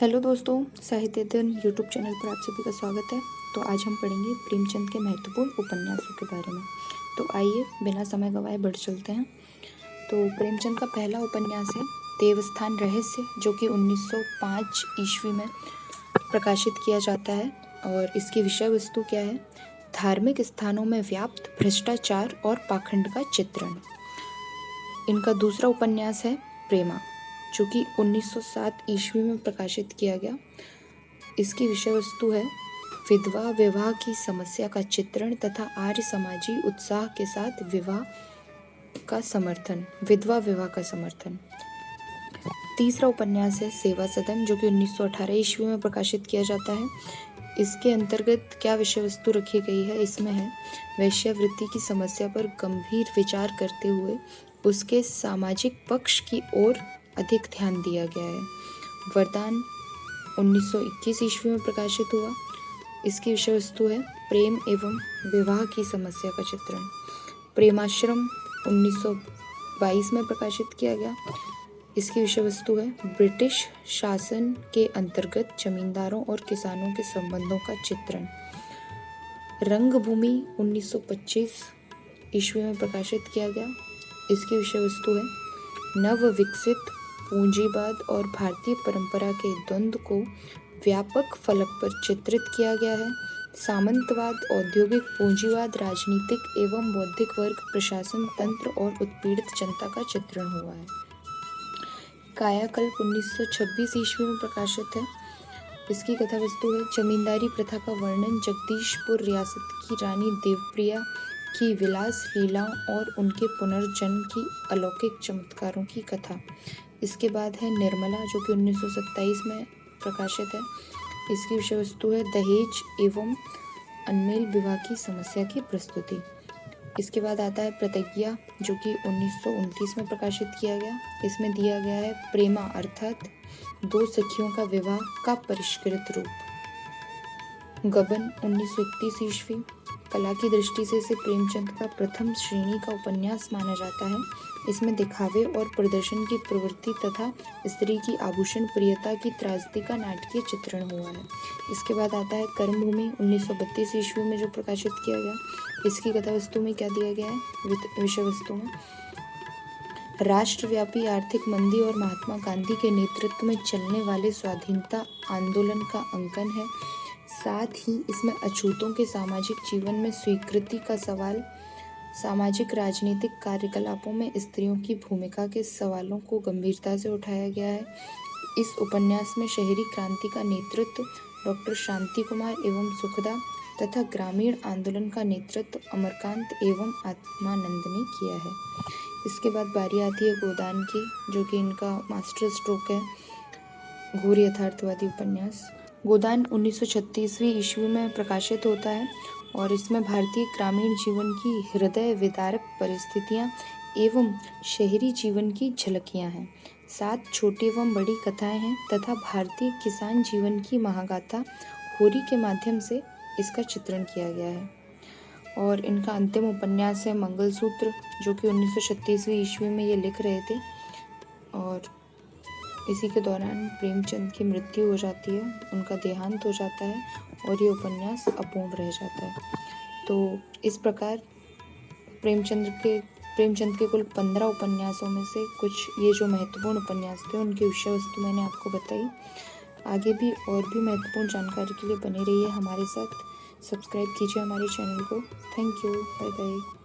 Hello दोस्तों, साहित्य अध्ययन यूट्यूब चैनल पर आप सभी का स्वागत है। तो आज हम पढ़ेंगे प्रेमचंद के महत्वपूर्ण उपन्यासों के बारे में। तो आइए बिना समय गवाए बढ़ चलते हैं। तो प्रेमचंद का पहला उपन्यास है देवस्थान रहस्य, जो कि 1905 ईस्वी में प्रकाशित किया जाता है। और इसकी विषय वस्तु क्या है? धार्मिक स्थानों में व्याप्त भ्रष्टाचार और पाखंड का चित्रण। इनका दूसरा उपन्यास है प्रेमा, जो कि 1907 ईस्वी में प्रकाशित किया गया। इसकी विषय वस्तु है विधवा विवाह की समस्या का चित्रण तथा आर्य समाजी उत्साह के साथ विधवा विवाह का समर्थन। तीसरा उपन्यास है सेवा सदन, जो कि 1918 ईस्वी में प्रकाशित किया जाता है। इसके अंतर्गत क्या विषय वस्तु रखी गई है? इसमें है वैश्यावृत्ति की समस्या पर गंभीर विचार करते हुए उसके सामाजिक पक्ष की ओर अधिक ध्यान दिया गया है। वरदान 1921 ईस्वी में प्रकाशित हुआ। इसकी विषय वस्तु है प्रेम एवं विवाह की समस्या का चित्रण। प्रेमाश्रम 1922 में प्रकाशित किया गया। इसकी विषय वस्तु है ब्रिटिश शासन के अंतर्गत जमींदारों और किसानों के संबंधों का चित्रण। रंगभूमि 1925 ईस्वी में प्रकाशित किया गया। इसकी विषय वस्तु है नव विकसित पूंजीवाद और भारतीय परंपरा के द्वंद्व को व्यापक फलक पर चित्रित किया गया है। सामंतवाद, औद्योगिक पूंजीवाद, राजनीतिक एवं बौद्धिक वर्ग, प्रशासन तंत्र और उत्पीड़ित जनता का चित्रण हुआ है। कायाकल्प 1926 ईस्वी में प्रकाशित है। इसकी कथा वस्तु है जमींदारी प्रथा का वर्णन, जगदीशपुर रियासत की रानी देवप्रिया की विलास लीलाओं और उनके पुनर्जन्म की अलौकिक चमत्कारों की कथा। इसके बाद है निर्मला, जो कि 1927 में प्रकाशित है। इसकी विषय वस्तु है दहेज एवं अनमेल विवाह की समस्या की प्रस्तुति। इसके बाद आता है प्रतिज्ञा, जो कि 1929 में प्रकाशित किया गया। इसमें दिया गया है प्रेमा अर्थात दो सखियों का विवाह का परिष्कृत रूप। गबन 1931 ईस्वी। कला की दृष्टि से इसे प्रेमचंद का प्रथम श्रेणी का उपन्यास माना जाता है। इसमें दिखावे और प्रदर्शन की प्रवृत्ति तथा स्त्री की आभूषण प्रियता की त्रासदी का नाटकीय चित्रण हुआ है। इसके बाद आता है कर्मभूमि 1932 ईस्वी में जो प्रकाशित किया गया। इसकी कथा वस्तु में क्या दिया गया है? विषय वस्तु में राष्ट्रव्यापी आर्थिक मंदी और महात्मा गांधी के नेतृत्व में चलने वाले स्वाधीनता आंदोलन का अंकन है। साथ ही इसमें अछूतों के सामाजिक जीवन में स्वीकृति का सवाल, सामाजिक राजनीतिक कार्यकलापों में स्त्रियों की भूमिका के सवालों को गंभीरता से उठाया गया है। इस उपन्यास में शहरी क्रांति का नेतृत्व डॉक्टर शांति कुमार एवं सुखदा तथा ग्रामीण आंदोलन का नेतृत्व अमरकांत एवं आत्मानंद ने किया है। इसके बाद बारी आती है गोदान की, जो कि इनका मास्टर स्ट्रोक है, घोर यथार्थवादी उपन्यास। गोदान 1936वीं ईस्वी में प्रकाशित होता है और इसमें भारतीय ग्रामीण जीवन की हृदय विदारक परिस्थितियां एवं शहरी जीवन की झलकियां हैं। 7 छोटी एवं बड़ी कथाएं हैं तथा भारतीय किसान जीवन की महागाथा होरी के माध्यम से इसका चित्रण किया गया है। और इनका अंतिम उपन्यास है मंगलसूत्र, जो कि 1936वीं ईस्वी में ये लिख रहे थे और इसी के दौरान प्रेमचंद की मृत्यु हो जाती है, उनका देहांत हो जाता है और ये उपन्यास अपूर्ण रह जाता है। तो इस प्रकार प्रेमचंद के कुल 15 उपन्यासों में से कुछ ये जो महत्वपूर्ण उपन्यास थे उनकी विषय वस्तु मैंने आपको बताई। आगे भी और भी महत्वपूर्ण जानकारी के लिए बने रहिए हमारे साथ। सब्सक्राइब कीजिए हमारे चैनल को। Thank you, bye bye.